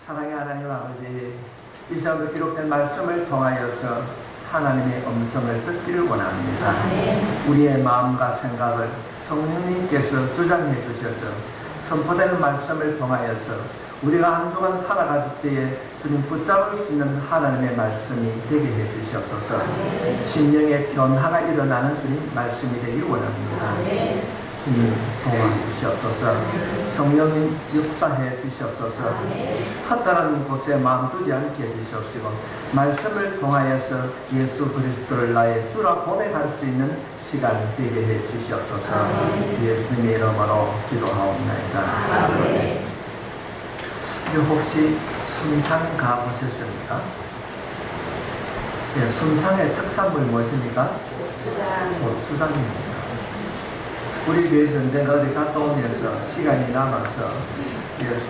사랑의 하나님 아버지, 이 시간도 기록된 말씀을 통하여서 하나님의 음성을 듣기를 원합니다. 우리의 마음과 생각을 성령님께서 주장해 주셔서 선포되는 말씀을 통하여서 우리가 한 주간 살아갈 때에 주님 붙잡을 수 있는 하나님의 말씀이 되게 해 주시옵소서. 심령의 변화가 일어나는 주님 말씀이 되길 원합니다. 주님 도와주시옵소서. 성령님 역사해 주시옵소서. 헛다른 곳에 마음 두지 않게 해주시옵시고 말씀을 통하여서 예수 그리스도를 나의 주라 고백할 수 있는 시간 되게 해 주시옵소서. 예수님의 이름으로 기도하옵나이다. 혹시 순창 가보셨습니까? 예, 순창의 특산물 무엇입니까? 고추장입니다. 우리 교회에서 언젠가 어디 갔다 오면서 시간이 남아서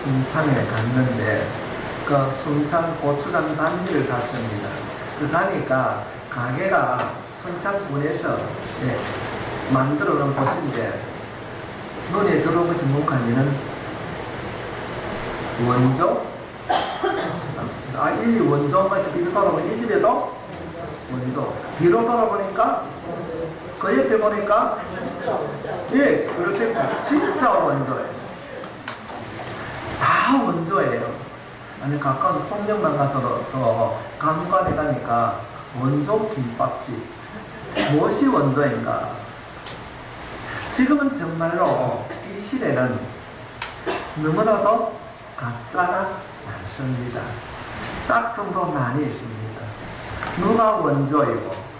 순창에 갔는데 그 순창 고추장 단지를 갔습니다. 그 가니까 가게가 순창군에서 만들어 놓은 곳인데 눈에 들어오신 문간이는 원조 고추장. 이 원조 맛이 뒤로 돌아보니 이 집에도 원조. 뒤로 돌아보니까 그 옆에 보니까 예, 그렇습니다. 진짜 원조예요. 다 원조예요. 아니 가까운 통영만 가더라도 간관에 가니까 원조 김밥집. 무엇이 원조인가? 지금은 정말로 이 시대는 너무나도 가짜가 많습니다. 짝퉁도 많이 있습니다. 누가 원조이고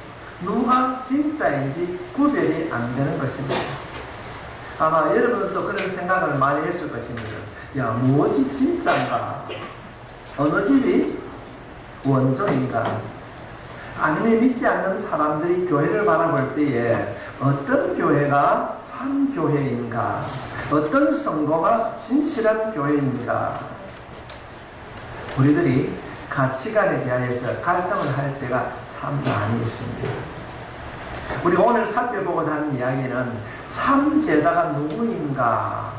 누가 진짜인지 구별이 안 되는 것입니다. 아마 여러분도 그런 생각을 많이 했을 것입니다. 야, 무엇이 진짜인가? 어느 집이 원조인가? 아니면 믿지 않는 사람들이 교회를 바라볼 때에 어떤 교회가 참 교회인가? 어떤 성도가 진실한 교회인가? 우리들이 가치관에 대하여서 갈등을 할 때가 참 많이 있습니다. 우리 오늘 살펴보고자 하는 이야기는 참 제자가 누구인가?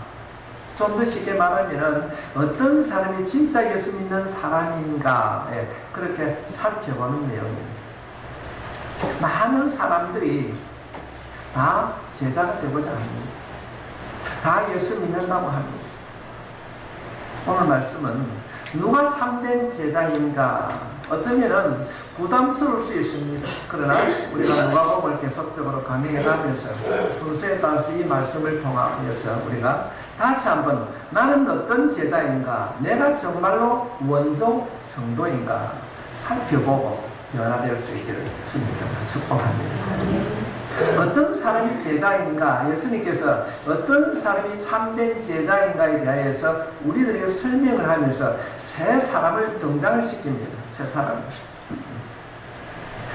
좀 더 쉽게 말하면 어떤 사람이 진짜 예수 믿는 사람인가? 그렇게 살펴보는 내용입니다. 많은 사람들이 다 제자가 되고자 합니다. 다 예수 믿는다고 합니다. 오늘 말씀은 누가 참된 제자인가? 어쩌면 부담스러울 수 있습니다. 그러나 우리가 누가복음을 계속적으로 강의해 가면서 순서에 따라서 이 말씀을 통하여서 우리가 다시 한번 나는 어떤 제자인가? 내가 정말로 원조 성도인가? 살펴보고 변화될 수 있기를 주님께서 축복합니다. 어떤 사람이 제자인가? 예수님께서 어떤 사람이 참된 제자인가에 대해서 우리들에게 설명을 하면서 세 사람을 등장을 시킵니다. 세 사람.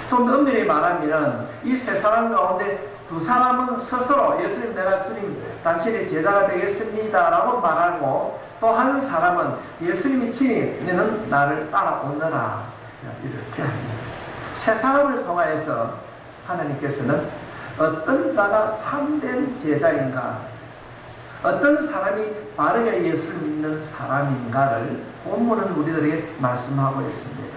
좀 더 엄밀히 말하면 이 세 사람 가운데 두 사람은 스스로 예수님 내가 주님 당신의 제자가 되겠습니다 라고 말하고 또 한 사람은 예수님이 친히 너는 나를 따라오너라 이렇게 합니다. 세 사람을 통하여서 하나님께서는 어떤 자가 참된 제자인가, 어떤 사람이 바르게 예수를 믿는 사람인가를 본문은 우리들에게 말씀하고 있습니다.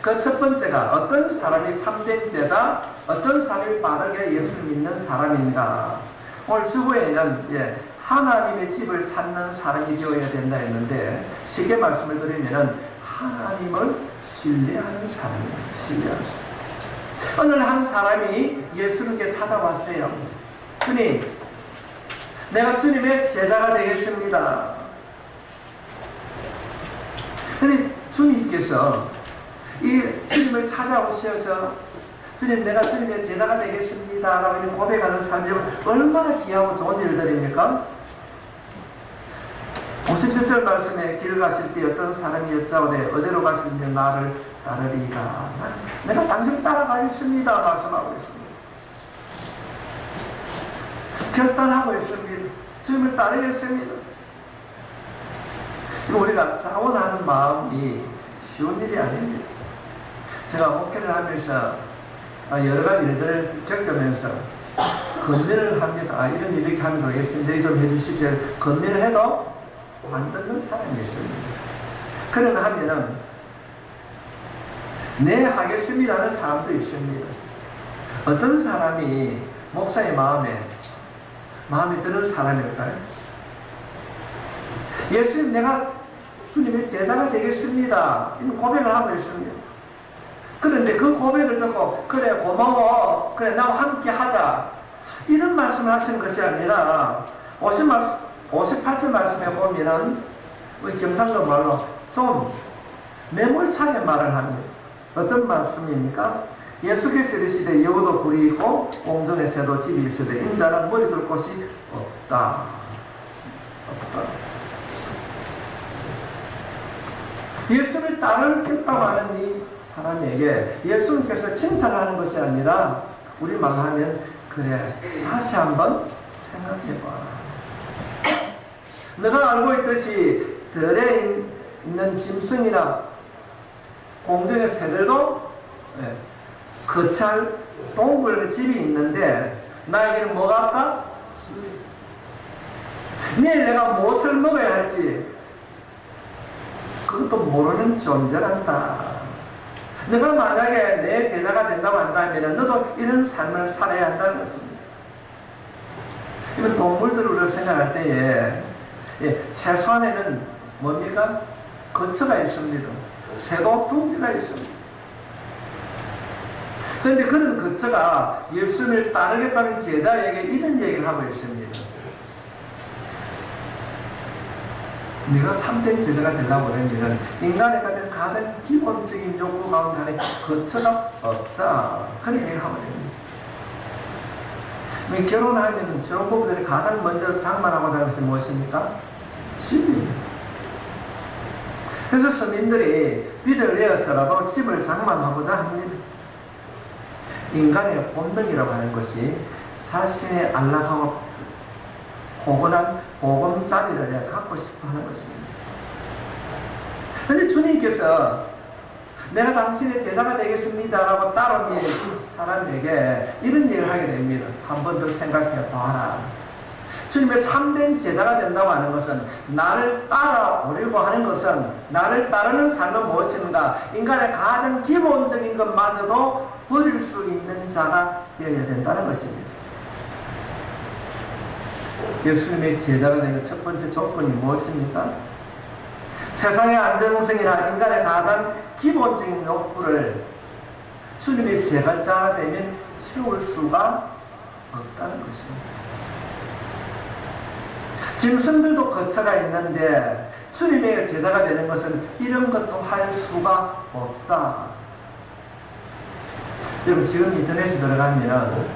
그 첫 번째가 어떤 사람이 참된 제자, 어떤 사람이 바르게 예수를 믿는 사람인가. 오늘 주보에는 하나님의 집을 찾는 사람이 되어야 된다 했는데 쉽게 말씀을 드리면 하나님을 신뢰하는 사람입니다. 신뢰하는 사람. 어느 한 사람이 예수님께 찾아왔어요. 주님, 내가 주님의 제자가 되겠습니다. 그런데 주님께서 이 주님을 찾아오셔서 주님, 내가 주님의 제자가 되겠습니다 라고 고백하는 사람이 얼마나 귀하고 좋은 일들입니까? 57절 말씀에 길 가실 때 어떤 사람이 여짜오되 어디로 가시는데 나를 따르리가. 내가 당신 따라가겠습니다 말씀하고 있습니다. 결단하고 있습니다. 주님을 따르겠습니다. 우리가 자원하는 마음이 쉬운 일이 아닙니다. 제가 목회를 하면서 여러 가지 일들을 겪으면서 건면을 합니다. 이런 일 이렇게 하면 되겠습니다. 좀 해주십시오. 건면을 해도 안 듣는 사람이 있습니다. 그러나 하면은 네 하겠습니다는 사람도 있습니다. 어떤 사람이 목사의 마음에 드는 사람일까요? 예수님, 내가 주님의 제자가 되겠습니다. 이런 고백을 하고 있습니다. 그런데 그 고백을 듣고 그래 고마워, 그래 나와 함께 하자, 이런 말씀을 하시는 것이 아니라 58절 말씀에 보면은 우리 경상도 말로 좀 매몰차게 말을 합니다. 어떤 말씀입니까? 예수께서 이르시되 여우도 굴이 있고 공중에 새도 집이 있으되 인자는 머리 둘 곳이 없다. 예수를 따르겠다고 하는 이 사람에게 예수님께서 칭찬을 하는 것이 아니라 우리 말로 하면 그래 다시 한번 생각해봐. 너가 알고 있듯이 들에 있는 짐승이나 공중의 새들도 거찰 동물의 집이 있는데 나에게는 뭐가 없다? 내일 내가 무엇을 먹어야 할지 그것도 모르는 존재란다. 너가 만약에 내 제자가 된다고 한다면 너도 이런 삶을 살아야 한다는 것입니다. 이건 동물들을 생각할 때에 최소한에는 뭡니까? 거처가 있습니다. 새도 둥지가 있습니다. 그런데 그런 거처가 예수님을 따르겠다는 제자에게 이런 얘기를 하고 있습니다. 네가 참된 제자가 되려고 하면 인간의 가장 기본적인 욕구 가운데 하나의 거처가 없다. 그런 얘기를 하고 있습니다. 결혼하면 신혼부부들이 가장 먼저 장만하고 다니는 것이 무엇입니까? 집입니다. 그래서 서민들이 빚을 내어서라도 집을 장만하고자 합니다. 인간의 본능이라고 하는 것이 자신의 안락하고 포근한 보금자리를 갖고 싶어 하는 것입니다. 그런데 주님께서 내가 당신의 제자가 되겠습니다 라고 따르는 사람에게 이런 얘기를 하게 됩니다. 한 번 더 생각해 봐라. 주님의 참된 제자가 된다고 하는 것은 나를 따라오려고 하는 것은 나를 따르는 삶은 무엇인가? 인간의 가장 기본적인 것마저도 버릴 수 있는 자가 되어야 된다는 것입니다. 예수님의 제자가 되는 첫 번째 조건이 무엇입니까? 세상의 안정성이나 인간의 가장 기본적인 욕구를 주님의 제자가 되면 채울 수가 없다는 것입니다. 짐승들도 거처가 있는데 주님의 제자가 되는 것은 이런 것도 할 수가 없다. 여러분 지금 인터넷에 들어가면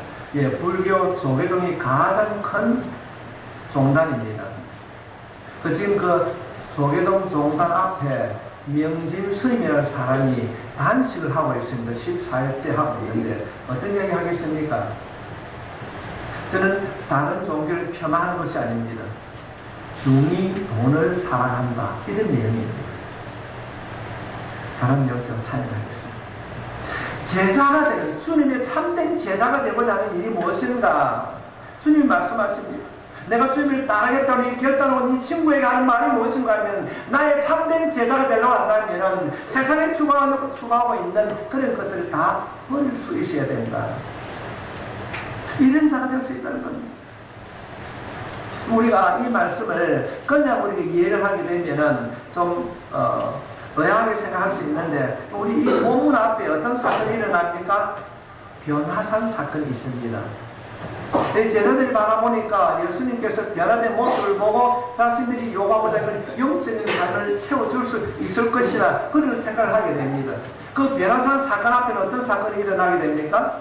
불교 조계종이 가장 큰 종단입니다. 지금 그 조계종 종단 앞에 명진 스님이라는 사람이 단식을 하고 있습니다. 14일째 하고 있는데 어떤 이야기 하겠습니까? 저는 다른 종교를 폄하하는 것이 아닙니다. 중이 돈을 사랑한다, 이런 내용입니다. 다른 내용 제가 사용하겠습니다. 제자가 되는, 주님의 참된 제자가 되고자 하는 일이 무엇인가? 주님이 말씀하십니다. 내가 주님을 따르겠다고 결단하고 네 친구에게 하는 말이 무엇인가 하면 나의 참된 제자가 되려고 한다면 세상에 추구하고 있는 그런 것들을 다 버릴 수 있어야 된다. 이런 자가 될 수 있다는 겁니다. 우리가 이 말씀을 그냥 우리가 이해를 하게 되면은 좀 의아하게 생각할 수 있는데 우리 이 본문 앞에 어떤 사건이 일어납니까? 변화산 사건이 있습니다. 제자들이 바라보니까 예수님께서 변화된 모습을 보고 자신들이 요구하고자 하는 영적인 삶을 채워줄 수 있을 것이라 그런 생각을 하게 됩니다. 그 변화산 사건 앞에는 어떤 사건이 일어나게 됩니까?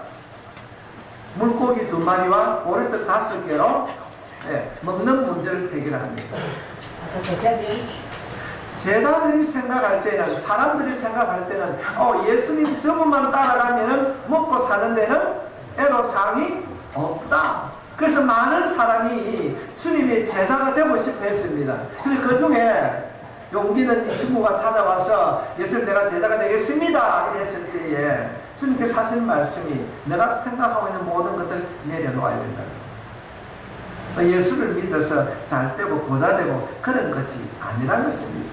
물고기 2마리와 오랫떡 5개로 먹는 문제를 해결합니다. 제자들이 생각할 때는, 사람들이 생각할 때는 예수님 저분만 따라가면 먹고 사는 데는 애로사항이 없다. 그래서 많은 사람이 주님의 제자가 되고 싶어 했습니다. 그래서 그 중에 용기 있는 이 친구가 찾아와서 예수님 내가 제자가 되겠습니다 이랬을 때에 주님께서 하신 말씀이 내가 생각하고 있는 모든 것들을 내려놓아야 된다. 예수를 믿어서 잘 되고 부자 되고 그런 것이 아니라는 것입니다.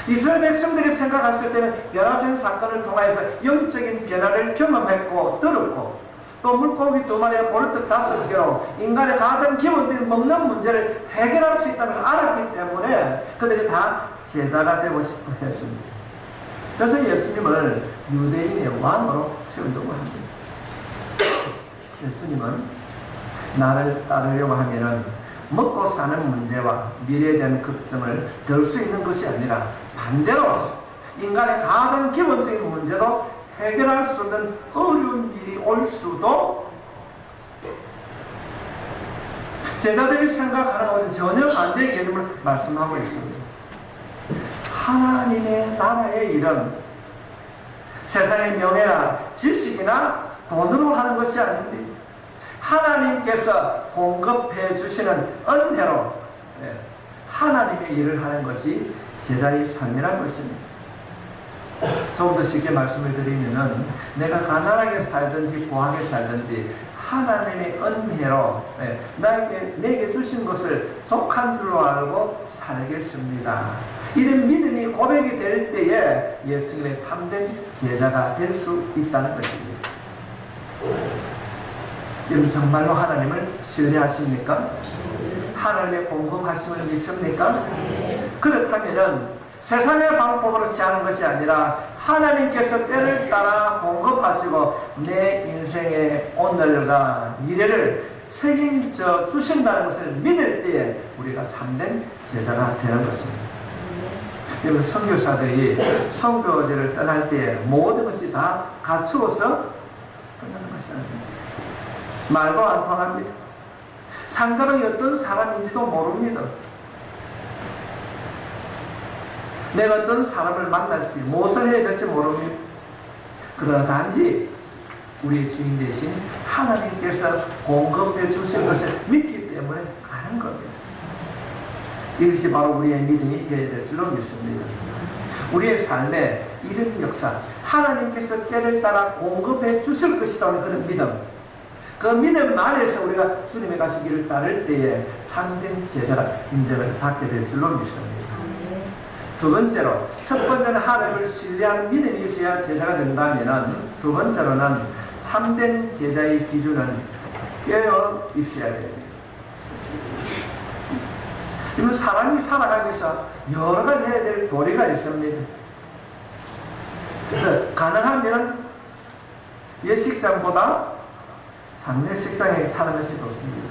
이스라엘 백성들이 생각했을 때는 변화생 사건을 통하여서 영적인 변화를 경험했고 들었고, 또 물고기 2마리와 보리떡 5개로 인간의 가장 기본적인 먹는 문제를 해결할 수 있다는 것을 알았기 때문에 그들이 다 제자가 되고 싶어 했습니다. 그래서 예수님을 유대인의 왕으로 세우려고 합니다. 예수님은 나를 따르려고 하면은 먹고 사는 문제와 미래에 대한 걱정을 덜 수 있는 것이 아니라 반대로 인간의 가장 기본적인 문제도 해결할 수 없는 어려운 일이 올 수도, 제자들이 생각하는 것은 전혀 반대의 개념을 말씀하고 있습니다. 하나님의 나라의 일은 세상의 명예나 지식이나 돈으로 하는 것이 아닙니다. 하나님께서 공급해 주시는 은혜로 하나님의 일을 하는 것이 제자의 삶이라는 것입니다. 좀 더 쉽게 말씀을 드리면은 내가 가난하게 살든지 고하게 살든지 하나님의 은혜로 내게 주신 것을 족한 줄로 알고 살겠습니다. 이런 믿음이 고백이 될 때에 예수님의 참된 제자가 될 수 있다는 것입니다. 여러분 정말로 하나님을 신뢰하십니까? 하나님의 공급하심을 믿습니까? 그렇다면은 세상의 방법으로 취하는 것이 아니라 하나님께서 때를 따라 공급하시고 내 인생의 오늘과 미래를 책임져 주신다는 것을 믿을 때에 우리가 참된 제자가 되는 것입니다. 여러분 선교사들이 선교지를 떠날 때에 모든 것이 다 갖추어서 끝나는 것이 아닙니다. 말도 안 통합니다. 상대방이 어떤 사람인지도 모릅니다. 내가 어떤 사람을 만날지 무엇을 해야 될지 모릅니다. 그러나 단지 우리의 주인 대신 하나님께서 공급해 주신 것을 믿기 때문에 가는 겁니다. 이것이 바로 우리의 믿음이 되어야 될 줄로 믿습니다. 우리의 삶에 이런 역사, 하나님께서 때를 따라 공급해 주실 것이라는 그런 믿음, 그 믿음 안에서 우리가 주님의 가시기를 따를 때에 참된 제자라 인정을 받게 될 줄로 믿습니다. 두 번째로, 첫 번째는 하나님을 신뢰한 믿음이 있어야 제자가 된다면, 두 번째로는 참된 제자의 기준은 깨어 있어야 됩니다. 이건 사람이 살아가면서 여러 가지 해야 될 도리가 있습니다. 가능하면 예식장보다 장례식장에 차는 것이 좋습니다.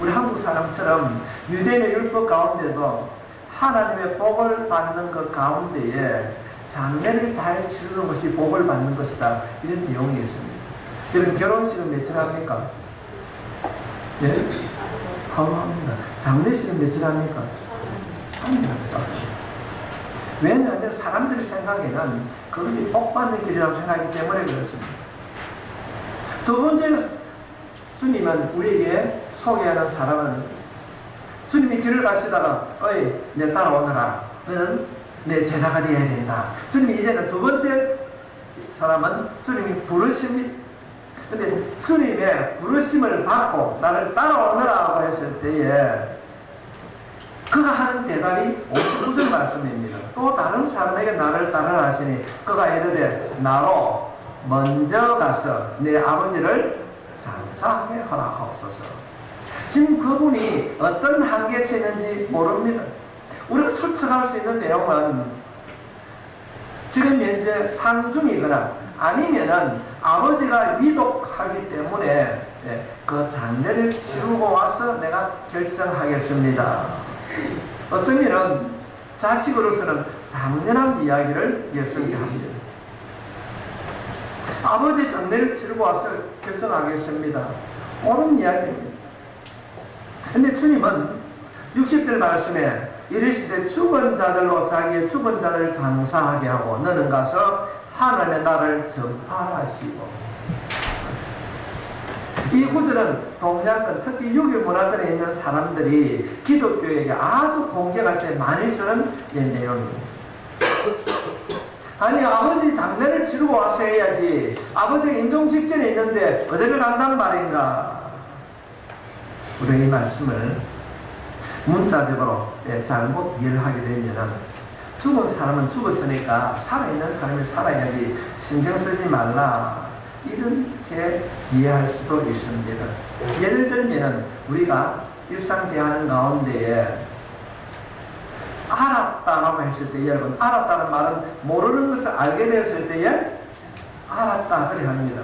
우리 한국 사람처럼 유대인의 율법 가운데도 하나님의 복을 받는 것 가운데에 장례를 잘 치르는 것이 복을 받는 것이다, 이런 내용이 있습니다. 여러분 결혼식은 며칠 합니까? 예? 합니다. 장례식은 며칠 합니까? 3일 하죠. 왜냐하면 사람들의 생각에는 그것이 복 받는 길이라고 생각하기 때문에 그렇습니다. 두 번째, 주님은 우리에게 소개하는 사람은 주님이 길을 가시다가 어이 내 따라오너라, 너는 내 제자가 되어야 된다. 주님이 이제는 두 번째 사람은 주님이 부르십니다. 근데 주님의 부르심을 받고 나를 따라오너라고 했을 때에 그가 하는 대답이 59절 말씀입니다. 또 다른 사람에게 나를 따르라 하시니 그가 이르되 나로 먼저 가서 내 아버지를 장사하게 허락하옵소서. 지금 그분이 어떤 한계에 처했는지 모릅니다. 우리가 추측할 수 있는 내용은 지금 현재 상중이거나 아니면은 아버지가 위독하기 때문에 그 장례를 치르고 와서 내가 결정하겠습니다. 어쩌면 자식으로서는 당연한 이야기를 예수님께 합니다. 아버지 장례를 치르고 와서 결정하겠습니다. 옳은 이야기입니다. 근데 주님은 60절 말씀에 이르시되 죽은 자들로 자기의 죽은 자들을 장사하게 하고 너는 가서 하나님의 나라를 전파하시고. 이 구절은 동양권, 특히 유교 문화권에 있는 사람들이 기독교에게 아주 공경할 때 많이 쓰는 내용입니다. 아니 아버지 장례를 치르고 와서 해야지, 아버지 임종 직전에 있는데 어디를 간단 말인가. 우리 이 말씀을 문자적으로 잘못 이해를 하게 되면 죽은 사람은 죽었으니까 살아있는 사람이 살아야지 신경 쓰지 말라. 이렇게 이해할 수도 있습니다. 예를 들면 우리가 일상 대하는 가운데에 알았다라고 했을 때, 여러분, 알았다는 말은 모르는 것을 알게 되었을 때에 알았다 그래 합니다.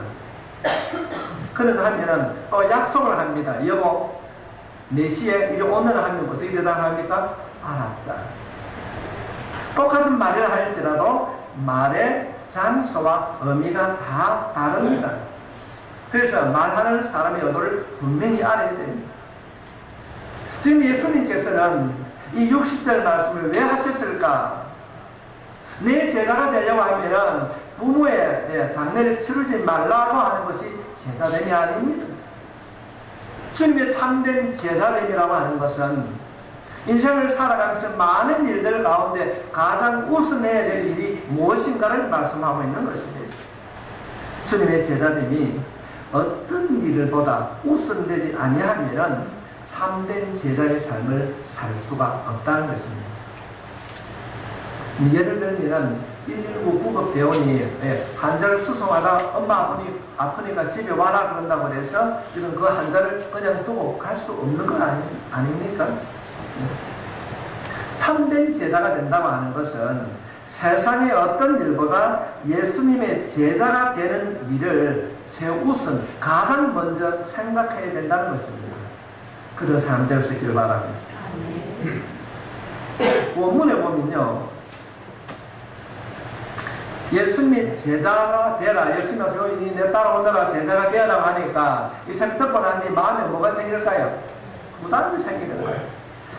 그는 하면은 또 약속을 합니다. 여보 4시에 이리 오늘 하면 어떻게 대답합니까? 알았다. 똑같은 말이라 할지라도 말의 장소와 의미가 다 다릅니다. 그래서 말하는 사람의 의도를 분명히 알아야 됩니다. 지금 예수님께서는 이 60절 말씀을 왜 하셨을까? 내 제자가 되려고 하면 부모의 장례를 치르지 말라고 하는 것이 제자됨이 아닙니다. 주님의 참된 제자됨이라고 하는 것은 인생을 살아가면서 많은 일들 가운데 가장 우선해야 될 일이 무엇인가를 말씀하고 있는 것입니다. 주님의 제자됨이 어떤 일을 보다 우선되지 아니하면 참된 제자의 삶을 살 수가 없다는 것입니다. 예를 들면 119 구급대원이 환자를 수송하다 엄마 아프니까 집에 와라 그런다고 해서 지금 그 환자를 그냥 두고 갈 수 없는 거 아닙니까? 참된 제자가 된다고 하는 것은 세상의 어떤 일보다 예수님의 제자가 되는 일을 최우선 가장 먼저 생각해야 된다는 것입니다. 그런 사람 될 수 있기를 바랍니다. 원문에 보면요, 예수님의 제자가 되라. 예수님이 내 따라오너라 제자가 되라고 하니까 이 생 듣고 난 뒤 마음에 뭐가 생길까요? 부담이 생기는 거예요.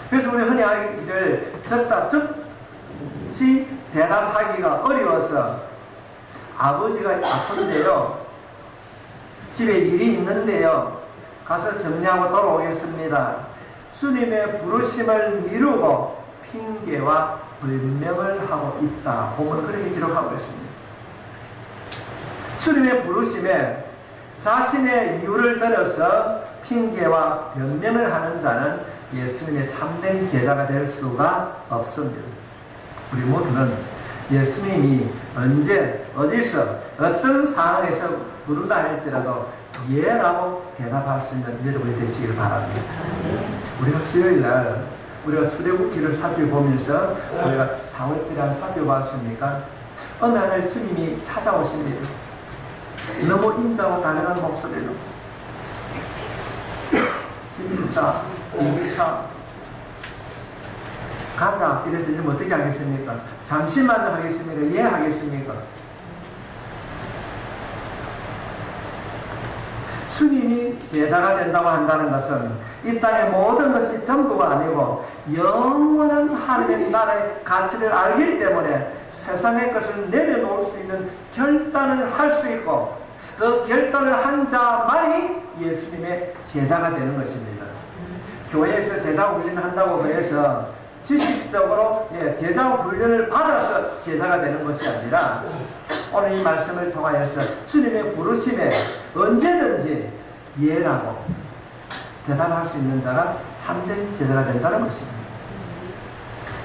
그래서 우리 흔히 하기를 적다 즉시 대답하기가 어려워서 아버지가 아픈데요, 집에 일이 있는데요, 가서 정리하고 돌아오겠습니다. 주님의 부르심을 미루고 핑계와 변명을 하고 있다. 보면 그렇게 기록하고 있습니다. 주님의 부르심에 자신의 이유를 들어서 핑계와 변명을 하는 자는 예수님의 참된 제자가 될 수가 없습니다. 우리 모두는 예수님이 언제 어디서 어떤 상황에서 부르다 할지라도 예라고 대답할 수 있는 여러분이 되시길 바랍니다. 우리가 수요일날 우리가 출애굽기를 살펴보면서 우리가 4월달에 살펴봤습니까? 어느 날 주님이 찾아오십니다. 너무 인자와 단연한 목소리로 김집사, 이집사 가자 이래서 이제 어떻게 하겠습니까? 잠시만 하겠습니까? 예 하겠습니까? 주님이 제자가 된다고 한다는 것은 이 땅의 모든 것이 전부가 아니고 영원한 하나님의 나라의 가치를 알기 때문에 세상의 것을 내려놓을 수 있는 결단을 할 수 있고 그 결단을 한 자만이 예수님의 제자가 되는 것입니다. 교회에서 제자 훈련을 한다고 해서 지식적으로 제자 훈련을 받아서 제자가 되는 것이 아니라 오늘 이 말씀을 통하여서 주님의 부르심에 언제든지 예라고 대답할 수 있는 자가 참된 제자가 된다는 것입니다.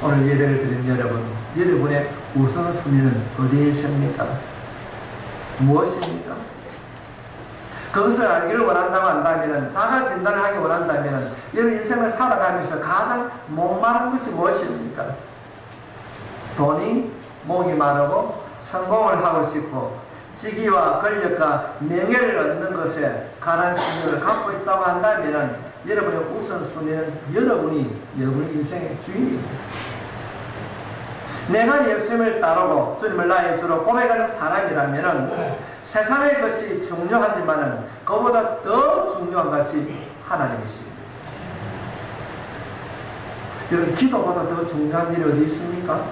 오늘 예배를 드린 여러분, 여러분의 우선순위는 어디에 있습니까? 무엇입니까? 그것을 알기를 원한다고 한다면, 자가 진단을 하기 원한다면 여러분 인생을 살아가면서 가장 목마른 것이 무엇입니까? 돈이 목이 마르고 성공을 하고 싶고 직위와 권력과 명예를 얻는 것에 강한 심령을 갖고 있다고 한다면 여러분의 우선순위는 여러분이 인생의 주인입니다. 내가 예수님을 따르고 주님을 나의 주로 고백하는 사람이라면 세상의 것이 중요하지만 그보다 더 중요한 것이 하나님이십니다. 여러분, 기도보다 더 중요한 일이 어디 있습니까?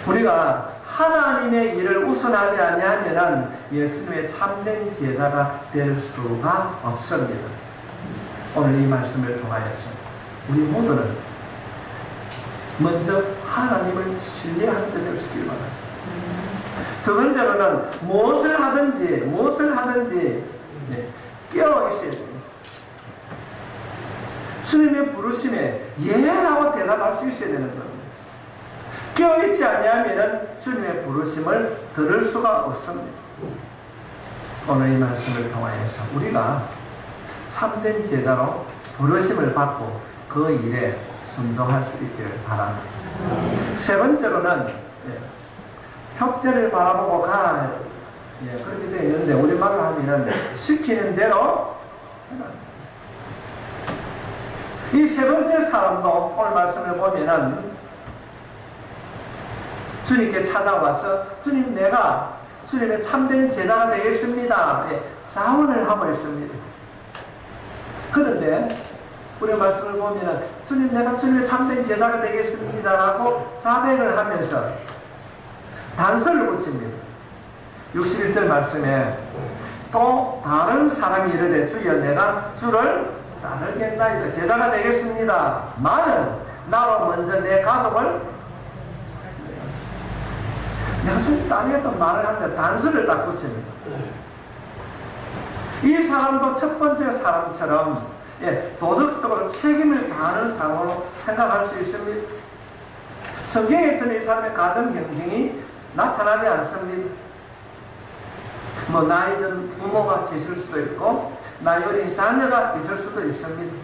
우리가 하나님의 일을 우선하지 아니하면 예수님의 참된 제자가 될 수가 없습니다. 오늘 이 말씀을 통하여서 우리 모두는 먼저 하나님을 신뢰하는 데 될 수 있기를 바랍니다. 두 번째로는 무엇을 하든지 깨어 있어야 됩니다. 주님의 부르심에 예라고 대답할 수 있어야 되는 겁니다. 깨어있지 아니하면 주님의 부르심을 들을 수가 없습니다. 오늘 이 말씀을 통하여서 우리가 참된 제자로 부르심을 받고 그 일에 순종할 수 있기를 바랍니다. 세 번째로는 혁대를 바라보고 가라. 그렇게 되어 있는데 우리말로 하면 시키는 대로 이 세 번째 사람도 오늘 말씀을 보면은 주님께 찾아와서 주님 내가 주님의 참된 제자가 되겠습니다. 자원을 하고 있습니다. 그런데 우리 말씀을 보면 주님 내가 주님의 참된 제자가 되겠습니다 라고 자백을 하면서 단서를 붙입니다. 61절 말씀에 또 다른 사람이 이르되 주여 내가 주를 따르겠나이다. 제자가 되겠습니다. 나는 나로 먼저 내 가족을 내가 주님 따르겠다고 말을 하는데 단서를 딱 붙입니다. 이 사람도 첫 번째 사람처럼 도덕적으로 책임을 다하는 사람으로 생각할 수 있습니다. 성경에서는 이 사람의 가정 형편이 나타나지 않습니다. 뭐 나이든 부모가 계실 수도 있고 나이 어린 자녀가 있을 수도 있습니다.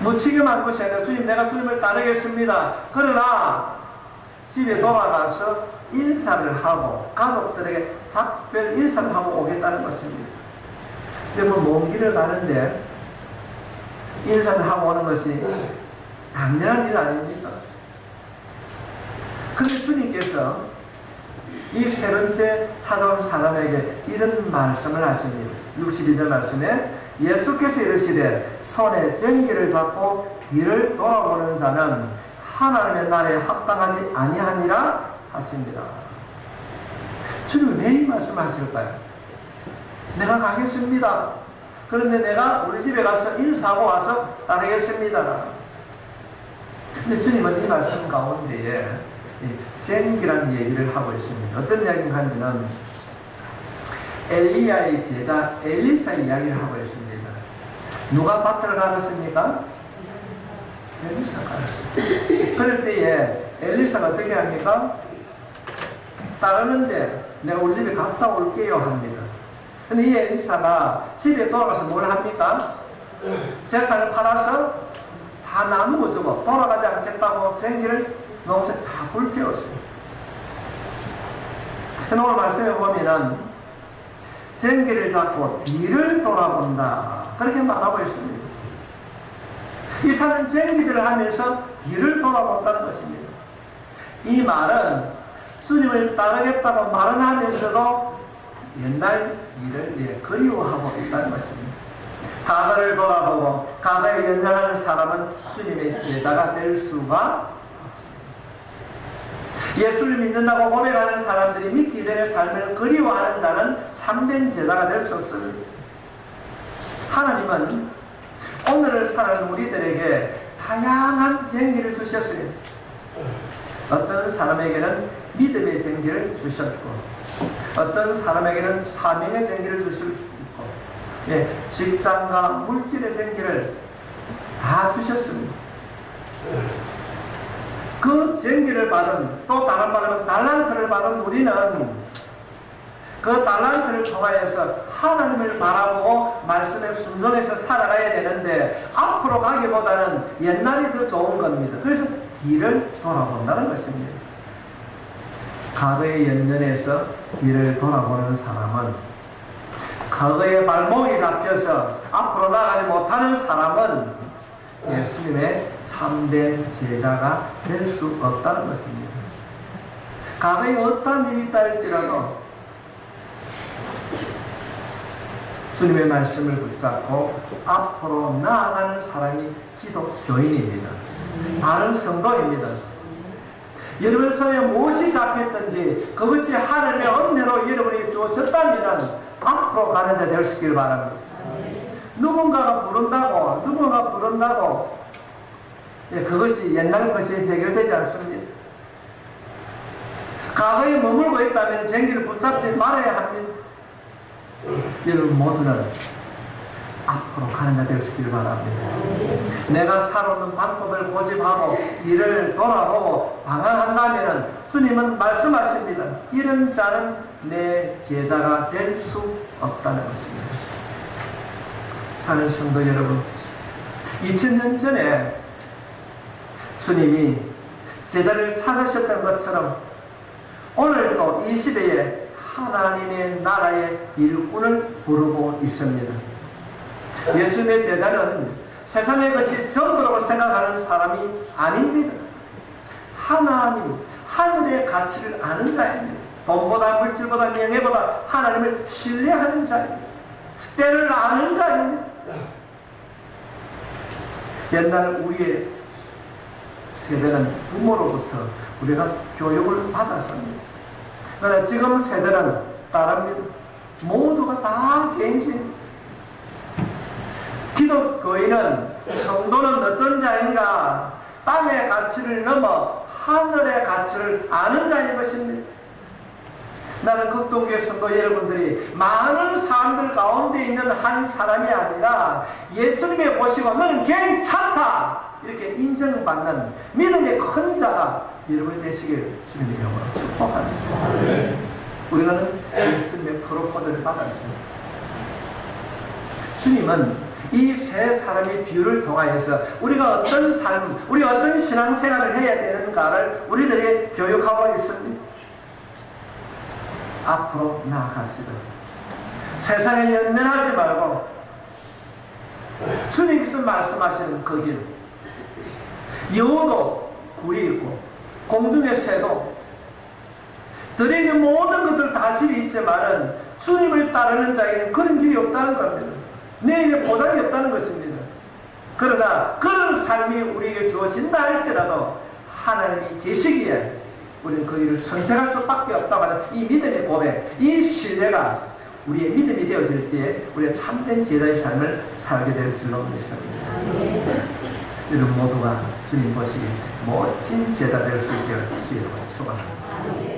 무책임 안고 생각 주님 내가 주님을 따르겠습니다. 그러나 집에 돌아가서 인사를 하고 가족들에게 작별 인사를 하고 오겠다는 것입니다. 그러면 먼 길을 가는데 인사를 하고 오는 것이 당연한 일 아닙니까? 그런데 주님께서 이 세 번째 찾아온 사람에게 이런 말씀을 하십니다. 62절 말씀에 예수께서 이르시되 손에 쟁기를 잡고 뒤를 돌아보는 자는 하나님의 나라에 합당하지 아니하니라 하십니다. 주님 왜 이 말씀하실까요? 내가 가겠습니다. 그런데 내가 우리 집에 가서 인사하고 와서 따르겠습니다. 근데 주님은 이 말씀 가운데에 쟁기란 얘기를 하고 있습니다. 어떤 이야기를 하냐면 엘리야의 제자 엘리사 이야기를 하고 있습니다. 누가 밭을 갈았습니까? 엘리사가 갈았습니다. 그럴 때에 엘리사가 어떻게 합니까? 따르는데 내가 우리 집에 갔다 올게요 합니다. 근데 이 엘리사가 집에 돌아가서 뭘 합니까? 재산을 팔아서 다 나누어 주고 돌아가지 않겠다고 쟁기를 놓으면서 다 불태웠어요. 오늘 말씀에 보면은 쟁기를 잡고 뒤를 돌아본다 그렇게 말하고 있습니다. 이 사람은 쟁기질을 하면서 뒤를 돌아본다는 것입니다. 이 말은 주님을 따르겠다고 말은 하면서도 옛날 일을 그리워하고 있다는 것입니다. 과거를 돌아보고 과거에 연연하는 사람은 주님의 제자가 될 수가 예수를 믿는다고 고백하는 사람들이 믿기 전에 삶을 그리워하는 자는 참된 제자가 될 수 없습니다. 하나님은 오늘을 사는 우리들에게 다양한 쟁기를 주셨어요. 어떤 사람에게는 믿음의 쟁기를 주셨고 어떤 사람에게는 사명의 쟁기를 주실 수 있고 직장과 물질의 쟁기를 다 주셨습니다. 그 쟁기를 받은 또 다른 말로 달란트를 받은 우리는 그 달란트를 통하여서 하나님을 바라보고 말씀에 순종해서 살아가야 되는데 앞으로 가기보다는 옛날이 더 좋은 겁니다. 그래서 뒤를 돌아본다는 것입니다. 과거의 연연에서 뒤를 돌아보는 사람은 과거의 발목이 잡혀서 앞으로 나가지 못하는 사람은 예수님의 참된 제자가 될 수 없다는 것입니다. 과거에 어떤 일이 있다 할지라도 주님의 말씀을 붙잡고 앞으로 나아가는 사람이 기독교인입니다. 바른 성도입니다. 여러분 손에 무엇이 잡혔든지 그것이 하나님의 은혜로 여러분이 주어졌다면 앞으로 가는 데 될 수 있기를 바랍니다. 누군가 부른다고 그것이 옛날 것이 해결되지 않습니다. 과거에 머물고 있다면 쟁기를 붙잡지 말아야 합니다. 여러분 모두는 앞으로 가는 자 될 수 있기를 바랍니다. 내가 살아오는 방법을 고집하고 뒤를 돌아보고 방황한다면 주님은 말씀하십니다. 이런 자는 내 제자가 될 수 없다는 것입니다. 사는 성도 여러분, 2000년 전에 주님이 제자를 찾으셨던 것처럼 오늘도 이 시대에 하나님의 나라의 일꾼을 부르고 있습니다. 예수님의 제자는 세상의 것이 전부라고 생각하는 사람이 아닙니다. 하나님, 하늘의 가치를 아는 자입니다. 돈보다 물질보다 명예보다 하나님을 신뢰하는 자입니다. 때를 아는 자입니다. 옛날 우리의 세대는 부모로부터 우리가 교육을 받았습니다. 그러나 지금 세대는 다릅니다. 모두가 다 개인주의입니다. 기독교인은 성도는 어떤 자인가? 땅의 가치를 넘어 하늘의 가치를 아는 자인 것입니다. 나는 극동교회 성도 여러분들이 많은 사람들 가운데 있는 한 사람이 아니라 예수님의 보시고 너는 괜찮다 이렇게 인정받는 믿음의 큰 자가 여러분이 되시길 주님의 이름으로 축복합니다. 우리는 예수님의 프로포즈를 받았습니다. 주님은 이 세 사람의 비유를 통하여서 우리가 어떤 삶, 우리가 어떤 신앙생활을 해야 되는가를 우리들에게 교육하고 있습니다. 앞으로 나아갑시다. 세상에 연연하지 말고 주님께서 말씀하시는 그 길, 여우도 굴이 있고 공중의 새도 들에 있는 모든 것들 다 집이 있지만은 주님을 따르는 자에게는 그런 길이 없다는 겁니다. 내일의 보장이 없다는 것입니다. 그러나 그런 삶이 우리에게 주어진다 할지라도 하나님이 계시기에 우리는 그 일을 선택할 수밖에 없다고 하는 이 믿음의 고백, 이 신뢰가 우리의 믿음이 되어질 때에 우리가 참된 제자의 삶을 살게 될 줄로 믿습니다. 여러분 모두가 주님 보시기에 멋진 제자 될 수 있기를 주님으로 축원합니다.